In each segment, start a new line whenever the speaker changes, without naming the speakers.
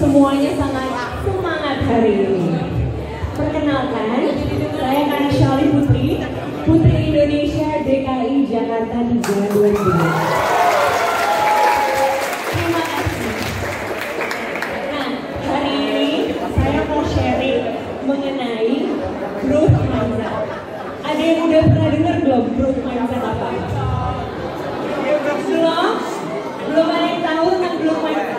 semuanya sangat semangat hari ini. Perkenalkan, saya Kanishali Putri, Putri Indonesia DKI Jakarta 3 2020. Terima kasih. Nah, hari ini saya mau sharing mengenai growth mindset. Ada yang udah pernah dengar belum growth mindset apa? Belum? Belum ada yang tahu tentang growth mindset?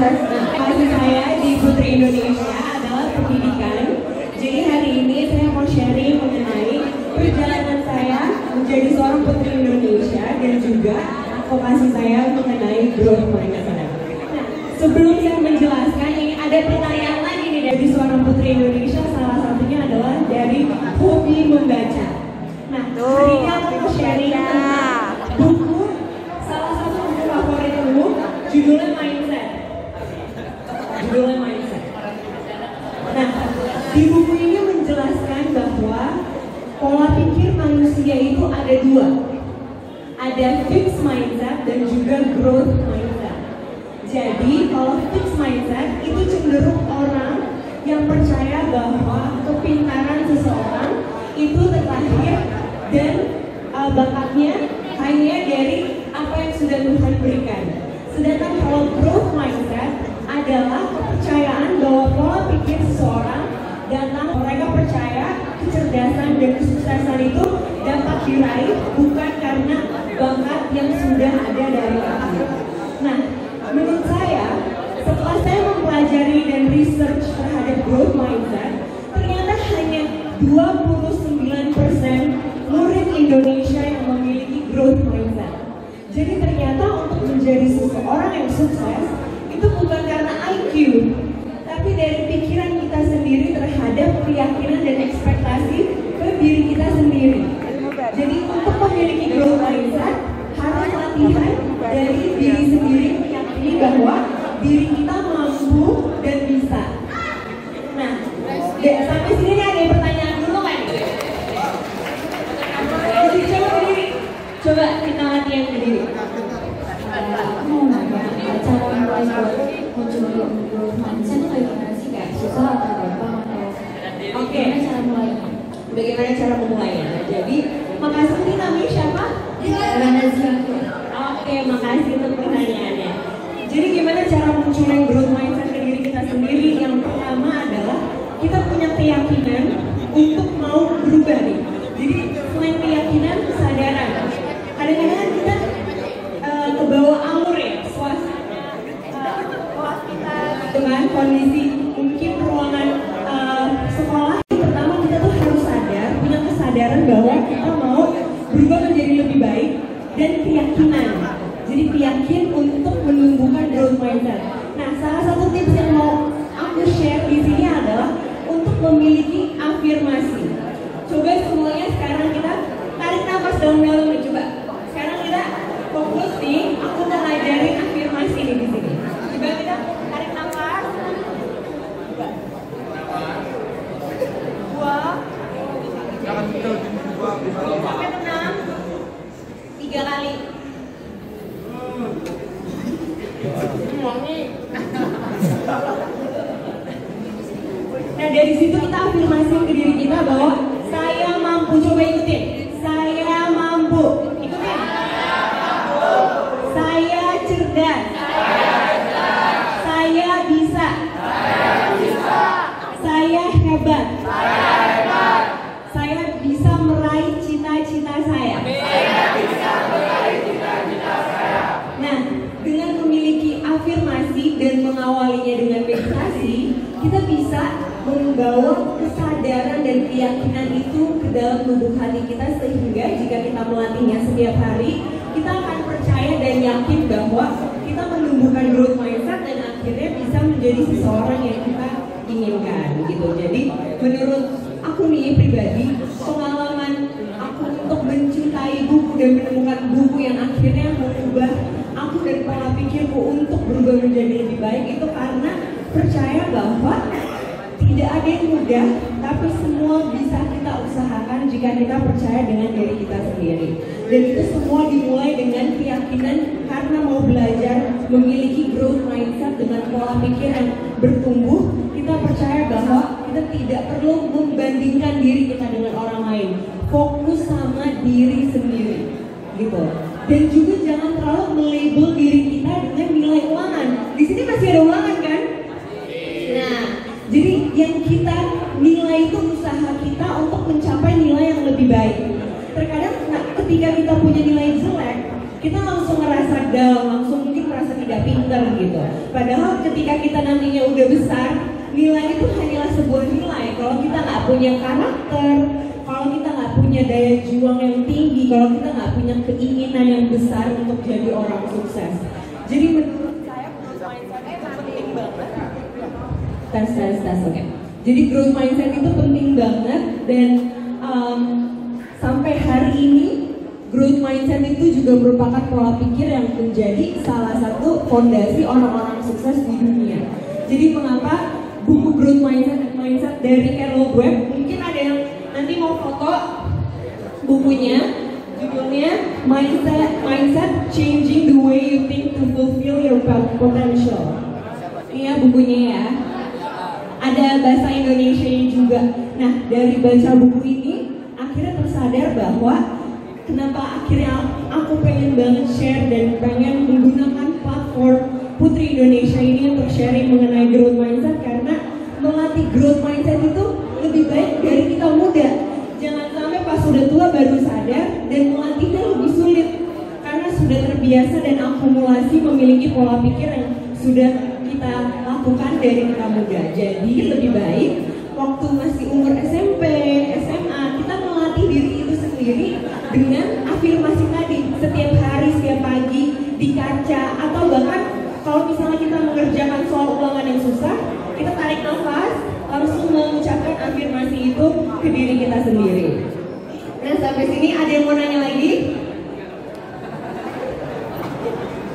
Kasih saya di Putri Indonesia adalah pendidikan. Jadi hari ini saya mau sharing mengenai perjalanan saya menjadi seorang Putri Indonesia dan juga advokasi saya mengenai growth mindset. Nah, sebelum saya menjelaskan, ini ada pertanyaan lagi nih dari seorang Putri Indonesia. Salah satunya adalah dari hobi membaca. Nah, hari ini aku mau sharing tentang buku, salah satu buku favoritku, judulnya Mindset. Nah, di buku ini menjelaskan bahwa pola pikir manusia itu ada dua. Ada fixed mindset dan juga growth mindset. Jadi, kalau fixed mindset itu cenderung orang yang percaya bahwa kepintaran seseorang itu terlahir dan bakatnya hanya dari apa yang sudah Tuhan berikan. Sedangkan kalau growth mindset adalah kepercayaan bahwa pola pikir seseorang datang, mereka percaya kecerdasan dan kesuksesan itu dapat diraih bukan karena bakat yang sudah ada dari lahir. Nah, menurut saya, setelah saya mempelajari dan research terhadap growth mindset, ternyata hanya 29% murid Indonesia yang memiliki growth mindset. Jadi ternyata untuk menjadi seseorang yang sukses itu bukan karena IQ, tapi dari pikiran kita sendiri terhadap keyakinan dan ekspektasi ke diri kita sendiri. Jadi untuk memiliki growth mindset harus latihan dari diri sendiri, meyakini bahwa diri kita mampu dan bisa. Nah, sampai sini ada yang pertanyaan dulu kan? Coba berdiri, coba kita latihan berdiri. Oke, bagaimana cara memulainya? Jadi, makasih. Ini namanya siapa? Oke, makasih untuk pertanyaannya. Jadi gimana cara munculin growth mindset ke diri kita sendiri? Yang pertama adalah kita punya keyakinan untuk mau berubah nih. Jadi selain keyakinan, kesadaran. Kadang-kadang kita kebawa alur ya, suasana kelas kita dengan kondisi mungkin ruangan sekolah. Pertama kita tuh harus sadar, punya kesadaran bahwa kita mau berubah menjadi lebih baik dan keyakinan. Jadi yakin untuk menumbuhkan growth mindset. Nah, salah satu tips yang mau aku share di sini adalah untuk memiliki afirmasi. Coba semuanya sekarang kita tarik nafas dalam-dalam nih, coba. Sekarang kita fokus nih, aku mau ngajarin afirmasi nih di sini. Coba kita tarik nafas. Dua. Sampai 6. 3 kali. Nah, dari situ kita afirmasi ke diri kita bahwa saya mampu. Coba ikutin. Saya mampu. Ikutin. Saya cerdas. Saya bisa. Saya hebat. Saya bisa meraih cita-cita saya. Nah, dengan memiliki afirmasi dan mengawalinya dengan meditasi, kita bisa membawa kesadaran dan keyakinan itu ke dalam lubuk hati kita, sehingga jika kita melatihnya setiap hari, kita akan percaya dan yakin bahwa kita menumbuhkan growth mindset dan akhirnya bisa menjadi seseorang yang kita inginkan gitu. Jadi menurut aku nih pribadi, pengalaman aku untuk mencintai buku dan menemukan buku yang akhirnya mengubah aku dan pola pikirku untuk berubah menjadi lebih baik itu karena percaya bahwa tidak ada yang mudah, tapi semua bisa kita usahakan jika kita percaya dengan diri kita sendiri. Dan itu semua dimulai dengan keyakinan karena mau belajar memiliki growth mindset dengan pola pikir yang bertumbuh. Kita percaya bahwa kita tidak perlu membandingkan diri kita dengan orang lain. Fokus sama diri sendiri, gitu. Dan juga jangan terlalu melabel diri kita dengan nilai ulangan. Di sini masih ada ulangan kan? Nah, jadi yang kita nilai itu usaha kita untuk mencapai nilai yang lebih baik. Terkadang ketika kita punya nilai jelek, kita langsung ngerasa down, langsung mungkin merasa tidak pintar gitu. Padahal ketika kita nantinya udah besar, nilai itu hanyalah sebuah nilai. Kalau kita nggak punya karakter, kalau kita nggak punya daya juang yang tinggi, kalau kita nggak punya keinginan yang besar untuk jadi orang sukses. Jadi menurut saya growth mindset itu penting banget. Tes, oke. Jadi growth mindset itu penting banget dan sampai hari ini growth mindset itu juga merupakan pola pikir yang menjadi salah satu fondasi orang-orang sukses di dunia. Jadi mengapa buku growth mindset dari Carol Dweck, mungkin ada yang nanti mau foto bukunya, judulnya Mindset Changing the Way You Think to Fulfill Your Potential. Ini ya bukunya ya. Ada bahasa Indonesianya juga. Nah, dari baca buku ini akhirnya tersadar bahwa kenapa akhirnya aku pengen banget share dan pengen menggunakan platform Putri Indonesia ini untuk sharing mengenai growth mindset, karena melatih growth mindset itu lebih baik dari kita muda. Jangan sampai pas sudah tua baru sadar dan melatihnya lebih sulit karena sudah terbiasa dan akumulasi memiliki pola pikir yang sudah kita lakukan dari kita muda. Jadi lebih baik waktu masih umur SMP, SMA, kita melatih diri itu sendiri dengan afirmasi tadi setiap hari, setiap pagi di kaca, atau bahkan kalau misalnya kita mengerjakan soal ulangan yang susah, kita tarik nafas, langsung mengucapkan afirmasi itu ke diri kita sendiri. Nah, sampai sini ada yang mau nanya lagi?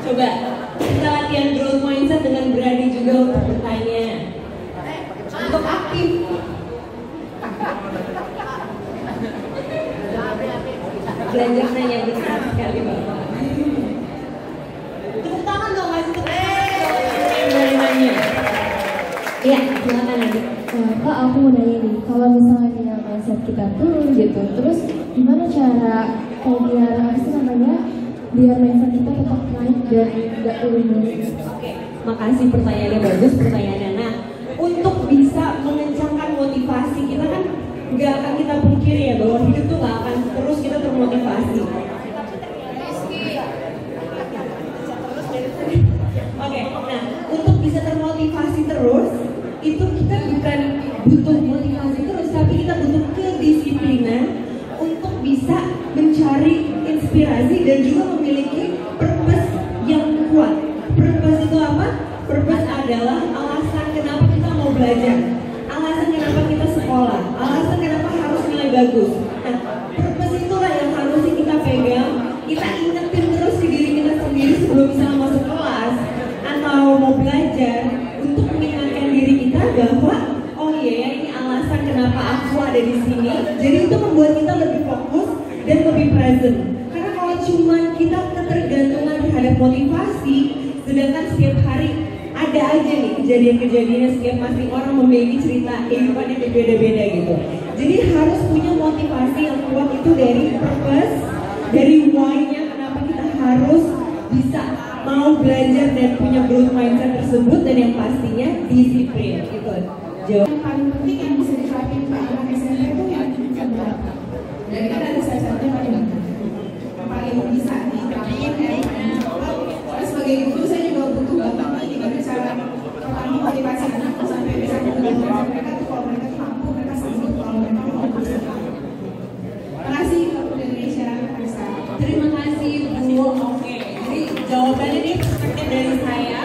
Coba kita latihan growth mindset dengan berani juga untuk bertanya, untuk aktif. Belajar nanya besar sekali Bapak. Tepuk tangan dong, kasih tepuk tangan. Dari nanya. Iya, silakan lagi.
Kak, aku mau nanya nih, kalau misalnya mindset kita turun gitu, terus gimana cara biar biar mindset kita tetap naik dan nggak turun?
Oke, makasih pertanyaannya, bagus pertanyaannya. Nah, untuk bisa mengencangkan motivasi kita kan nggak akan kita pungkiri ya bahwa hidup tuh nggak akan terus kita termotivasi. Oke, nah untuk bisa termotivasi terus itu kita bukan butuh motivasi terus, tapi kita butuh kedisiplinan untuk bisa mencari inspirasi dan juga memiliki purpose yang kuat. Purpose itu apa? Purpose adalah alasan kenapa kita mau belajar, alasan kenapa kita sekolah, alasan kenapa harus nilai bagus. Nah, purpose itulah yang harusnya kita pegang, kita ingetin terus di diri kita sendiri sebelum misalnya masuk kelas atau mau belajar, untuk mengingatkan diri kita bahwa oh iya ya, ini alasan kenapa aku ada di sini. Jadi itu membuat kita lebih fokus dan lebih present. Karena kalau cuma kita ketergantungan terhadap motivasi, sedangkan setiap hari ada aja nih kejadian-kejadian, setiap masing orang memiliki cerita kehidupan yang berbeda-beda gitu. Jadi harus punya motivasi yang kuat itu dari purpose, dari why-nya kenapa kita harus bisa mau belajar dan punya growth mindset tersebut, dan yang pastinya disiplin gitu. Yang paling penting yang bisa diterapin ke anak SMP itu yang benar. Dan kan ada salah-satunya paling bisa diterapin. Sebagai guru saya juga butuh banget gimana cara motivasi anak sampai bisa mengenal mereka tuh, kalau mereka tuh mampu, mereka sanggup, kalau mereka mau berusaha. Terima kasih Bapak Indonesia. Terima kasih Bu. Oke, jadi jawabannya nih perspektif dari saya.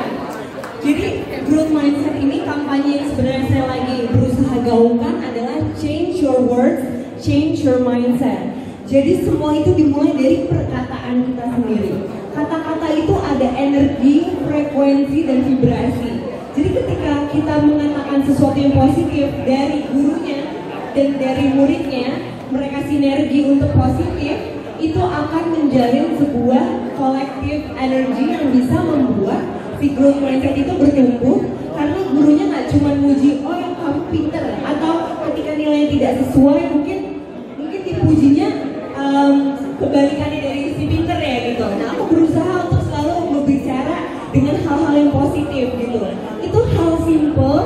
Jadi growth mindset ini kampanye yang sebenarnya saya lagi berusaha gaungkan adalah change your words, change your mindset. Jadi semua itu dimulai dari perkataan kita sendiri. Kata-kata itu ada energi, frekuensi, dan vibrasi. Jadi ketika kita mengatakan sesuatu yang positif dari gurunya dan dari muridnya, mereka sinergi untuk positif, itu akan menjalin sebuah collective energy yang bisa membuat si growth mindset itu bertumbuh. Karena gurunya nggak cuma muji, oh yang kamu pinter, atau ketika nilainya tidak sesuai mungkin dipujinya kebalikannya dari si pinter ya gitu. Nah, aku berusaha untuk selalu berbicara dengan hal-hal yang positif gitu. Itu hal simple,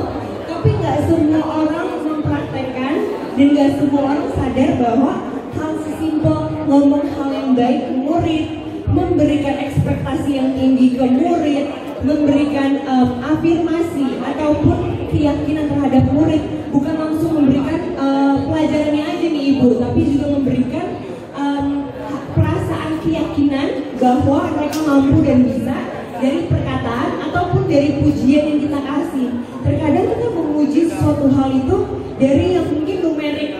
tapi nggak semua orang mempraktekkan dan nggak semua orang sadar bahwa hal sesimpel ngomong hal yang baik ke murid, memberikan ekspektasi yang tinggi ke murid, memberikan afirmasi ataupun keyakinan terhadap murid, bukan langsung memberikan pelajarannya aja nih ibu, tapi juga memberikan perasaan keyakinan bahwa mereka mampu dan bisa dari perkataan ataupun dari pujian yang kita kasih. Terkadang kita memuji suatu hal itu dari yang mungkin numerik,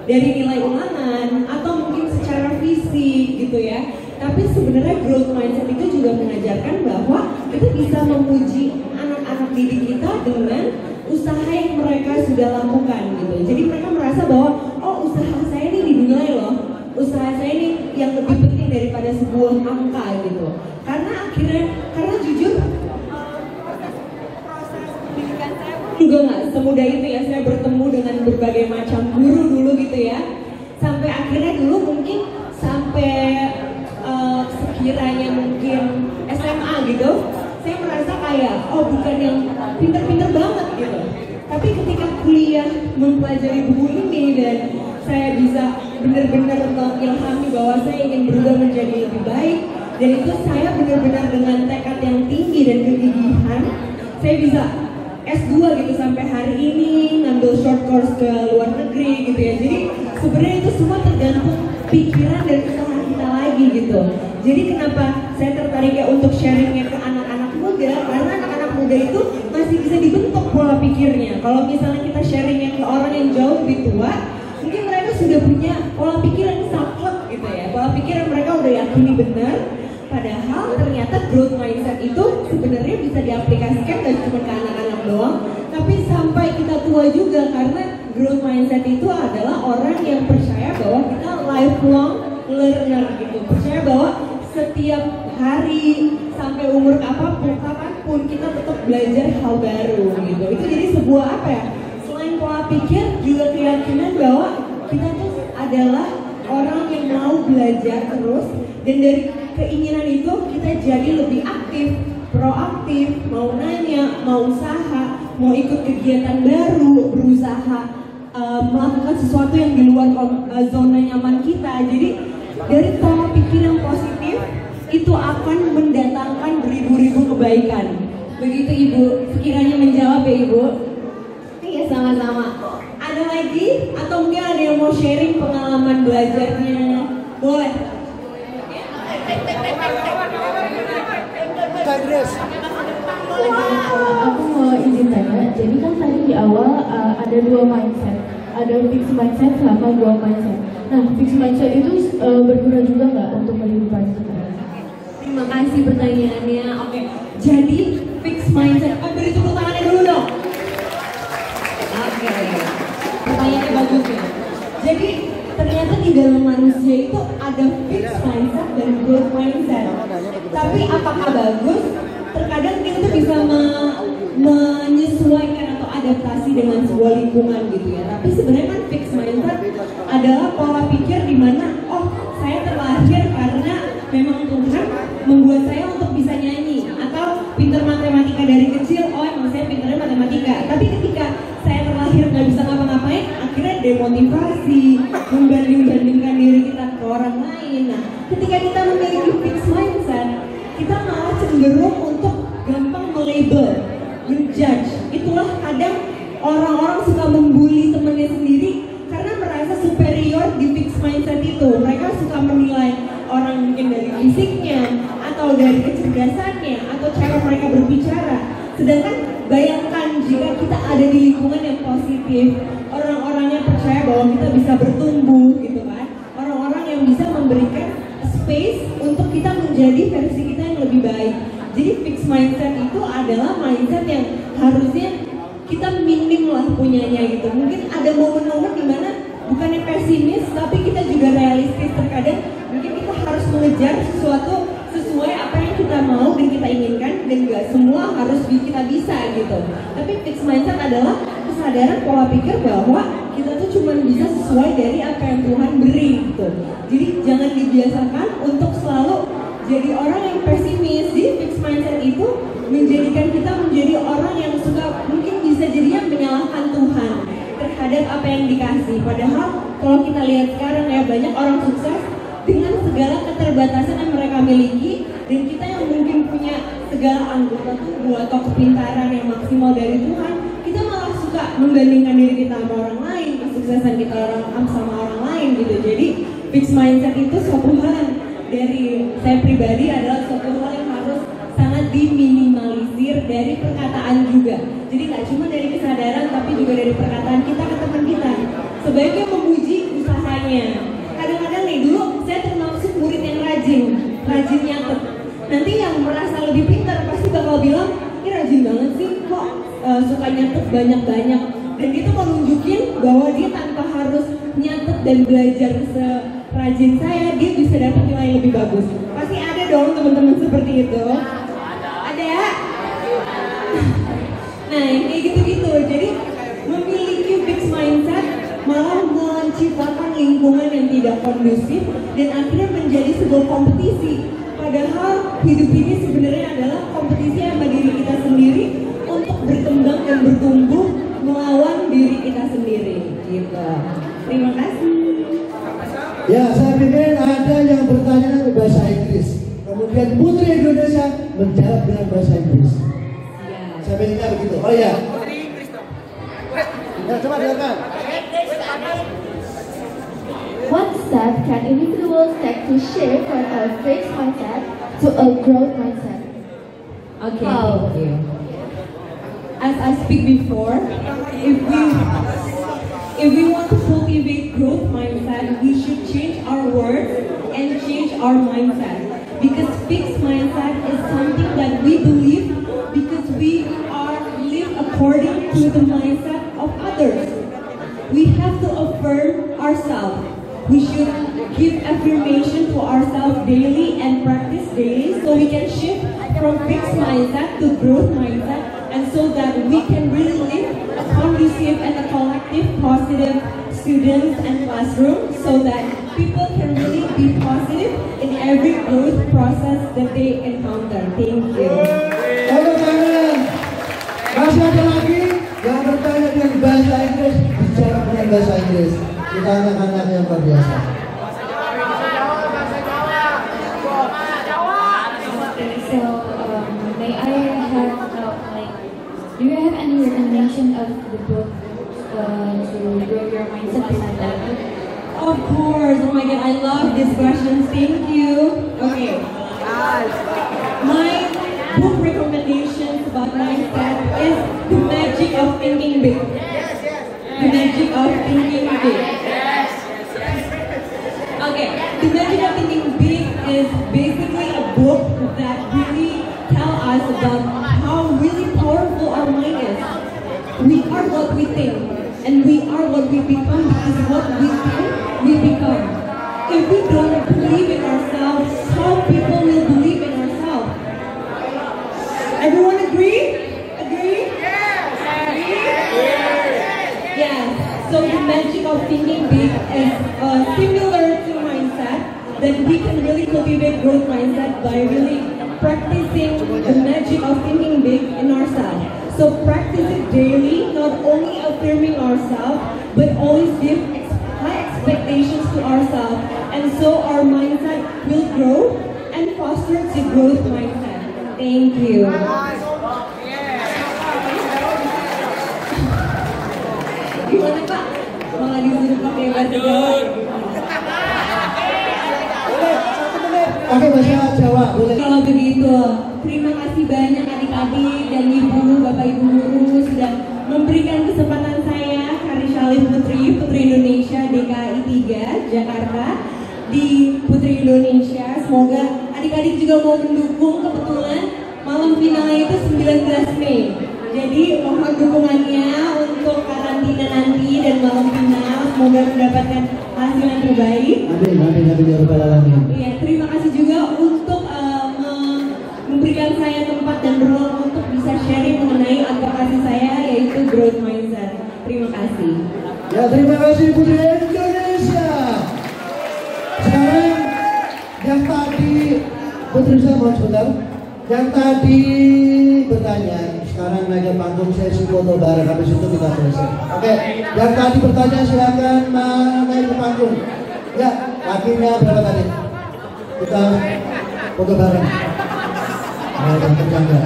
dari nilai ulangan atau mungkin secara fisik gitu ya. Tapi sebenarnya growth mindset itu juga mengajarkan bahwa kita bisa memuji anak-anak didik kita dengan usaha yang mereka sudah lakukan gitu. Jadi mereka merasa bahwa oh usaha saya ini dinilai loh, usaha saya ini yang lebih penting daripada sebuah angka gitu. Karena jujur proses pendidikan saya pun juga nggak semudah itu ya. Saya bertemu dengan berbagai macam guru dulu gitu ya. Sampai akhirnya dulu mungkin sampai sekiranya mungkin SMA gitu, saya merasa kayak oh bukan yang pinter-pinter banget gitu. Tapi ketika kuliah mempelajari buku ini dan saya bisa benar-benar mengilhami bahwa saya ingin berubah menjadi lebih baik, dan itu saya benar-benar dengan tekad yang tinggi dan kegigihan, saya bisa S2 gitu sampai hari ini, ngambil short course ke luar negeri gitu ya. Jadi sebenarnya itu semua tergantung pikiran dan usaha kita lagi gitu. Jadi kenapa saya tertarik ya untuk sharingnya ke anak-anak muda, karena anak-anak muda itu masih bisa dibentuk pola pikirnya. Kalau misalnya kita sharingnya ke orang yang jauh lebih tua, mungkin mereka sudah punya pola pikir yang saklek gitu ya. Pola pikir yang mereka udah yakini benar. Padahal ternyata growth mindset itu sebenarnya bisa diaplikasikan gak cuma ke anak-anak doang, tapi sampai kita tua juga, karena growth mindset itu adalah orang yang percaya bahwa kita lifelong learner gitu. Percaya bahwa setiap hari sampai umur kapanpun kita tetap belajar hal baru gitu. Itu jadi sebuah apa ya? Selain pola pikir juga keyakinan bahwa kita tuh adalah orang yang mau belajar terus, dan dari keinginan itu kita jadi lebih aktif, proaktif, mau nanya, mau usaha, mau ikut kegiatan baru, berusaha melakukan sesuatu yang di luar zona nyaman kita. Jadi dari pola pikir yang positif itu akan mendatangkan beribu-ribu kebaikan. Begitu Ibu, sekiranya menjawab ya Ibu. Iya, sama-sama. Ada lagi atau mungkin ada yang mau sharing pengalaman belajarnya? Boleh.
Aku mau izin tanya, jadi kan tadi di awal ada dua mindset, ada fixed mindset sama growth mindset. Nah, fixed mindset itu berguna juga nggak untuk kehidupan kita?
Terima kasih pertanyaannya. Oke, jadi fixed mindset. Beri tepuk tangannya dulu dong. Oke, pertanyaannya bagus ya. Jadi ternyata di dalam manusia itu ada fixed mindset dan growth mindset. Tapi apakah bagus? Terkadang kita tuh bisa menyesuaikan atau adaptasi dengan sebuah lingkungan gitu ya. Tapi sebenarnya kan fixed mindset adalah pola pikir di mana oh saya terlahir karena memang Tuhan membuat saya untuk bisa nyanyi, atau pintar matematika dari kecil, oh emang saya pintarnya matematika. Tapi ketika saya terlahir nggak bisa ngapa-ngapain, akhirnya demotivasi, membanding-bandingkan diri kita ke orang lain. Nah, ketika kita memiliki fixed mindset, kita malah cenderung untuk gampang melabel, menjudge. Itulah kadang orang-orang suka membuli temannya sendiri karena merasa superior di fixed mindset itu. Mereka suka menilai orang mungkin dari fisiknya, atau dari kecerdasannya, atau cara mereka berbicara. Sedangkan bayangkan jika kita ada di lingkungan yang positif, orang-orangnya percaya bahwa kita bisa bertumbuh gitu kan, orang-orang yang bisa memberikan space untuk kita menjadi versi kita yang lebih baik. Jadi fixed mindset itu adalah mindset yang harusnya kita minim lah punyanya gitu. Mungkin ada momen-momen dimana bukannya pesimis, tapi kita juga realistis. Terkadang mungkin kita harus mengejar sesuatu sesuai apa yang kita mau dan kita inginkan, dan gak semua harus kita bisa gitu. Tapi fixed mindset adalah kesadaran pola pikir bahwa kita tuh cuma bisa sesuai dari apa yang Tuhan beri gitu. Jadi jangan dibiasakan untuk selalu jadi orang yang pesimis. Jadi fixed mindset itu menjadikan kita menjadi orang yang suka mungkin bisa jadinya menyalahkan Tuhan terhadap apa yang dikasih. Padahal kalau kita lihat sekarang ya, banyak orang sukses dengan segala keterbatasan yang mereka miliki, dan kita yang mungkin punya segala anggota tubuh atau kepintaran yang maksimal dari Tuhan, kita malah suka membandingkan diri kita sama orang lain, kesuksesan kita sama orang lain gitu. Jadi fixed mindset itu suatu hal dari saya pribadi adalah suatu hal yang harus sangat diminimalisir dari perkataan juga. Jadi nggak cuma dari kesadaran, tapi juga dari perkataan kita ke teman kita. Sebaiknya memuji usahanya. Kadang-kadang nih, dulu saya termasuk murid yang rajin nyatet. Nanti yang merasa lebih pintar pasti bakal bilang, ini rajin banget sih, kok suka nyatet banyak-banyak. Dan dia tuh mau nunjukin bahwa dia tanpa harus nyatet dan belajar serajin saya, dia bisa dapat nilai yang lebih bagus. Pasti ada dong teman-teman seperti itu. Ada? Nah, kayak gitu-gitu. Jadi memiliki fixed mindset malah menciptakan lingkungan yang tidak kondusif dan akhirnya menjadi sebuah kompetisi. Padahal hidup ini sebenarnya adalah kompetisi sama diri kita sendiri untuk berkembang dan bertumbuh melawan diri kita sendiri. Gitu. Terima kasih.
Ya, saya pikir ada yang bertanya bahasa Inggris. Kemudian Putri Indonesia menjawab dengan bahasa Inggris.
Ya.
Saya pikirnya begitu. Oh ya. Ya, coba dengarkan.
What step can individuals take to shift from a fixed mindset to a growth mindset?
Okay,
How?
thank you. As I speak before, if we want to cultivate growth mindset, we should change our words and change our mindset. Because fixed mindset is something that we believe because we are live according to the mindset of others. We have to affirm ourselves. We should give affirmation to ourselves daily and practice daily so we can shift from fixed mindset to growth mindset, and so that we can really live a conducive and a collective positive students and classroom, so that people can really be positive in every growth process that they encounter. Thank you.
Tepuk tangan. Masih ada lagi yang bertanya dengan bahasa Inggris, bicara dengan bahasa Inggris. Kita anak-anak yang luar biasa.
So, may I have do you have any recommendation of the book to grow your mindset beside that book?
Of course. Oh my God, I love this question. Thank you. Okay. My book recommendations about mindset is The Magic of Thinking Big. The Magic of Thinking Big. Okay. The Magic of Thinking Big is basically a book that really tells us about how really powerful our mind is. We are what we think, and we are what we become, because what we think, we become. If we don't believe in ourselves, how people will believe in ourselves? Everyone agree? Agree? Yes. So the magic of thinking big is similar to mindset, that we can really cultivate growth mindset by really practicing the magic of thinking big in ourselves. So practice it daily, not only affirming ourselves, but always give high expectations to ourselves, and so our mindset will grow and foster the growth mindset. Thank you. Gimana Pak? Malah disuruh pakai bahasa Jawa.
Pakai bahasa Jawa, boleh.
Kalau begitu, terima kasih banyak adik-adik dan ibu, bapak ibu guru sudah memberikan kesempatan saya, Karishalin Putri, Putri Indonesia DKI 3 Jakarta, di Putri Indonesia. Semoga adik-adik juga mau mendukung. Kebetulan dukungannya untuk karantina nanti dan malam final. Semoga mendapatkan hasil yang terbaik.
Amin ya rabbal alamin.
Iya, terima kasih juga untuk memberikan saya tempat dan ruang untuk bisa sharing mengenai advokasi saya, yaitu growth mindset. Terima kasih.
Ya, terima kasih Putri Indonesia. Sekarang yang tadi Putri saya mau sebentar. Yang tadi bertanya, sekarang naik ke panggung sesi foto bareng, habis itu kita selesai. Oke, yang tadi bertanya silakan naik ke panggung. Ya, kakinya berapa tadi? Kita foto bareng. Nah, yang terjangka.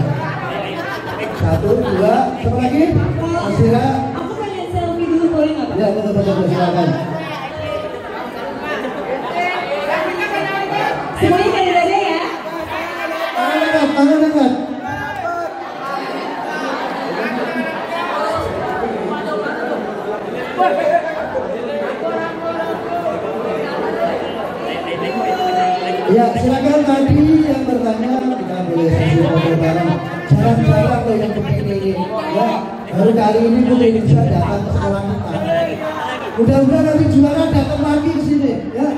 1, 2, satu lagi. Asira.
Aku pengen selfie dulu, boleh nggak Pak?
Ya, betul, silakan.
Semuanya dari dada ya.
Tangan dekat. Ya, silakan tadi yang bertanya kita boleh sesi foto bareng. Jarang-jarang loh yang begini ini. Ya, baru kali ini Putri Indonesia datang ke sekolah kita. Mudah-mudahan nanti juara datang lagi ke sini. Ya,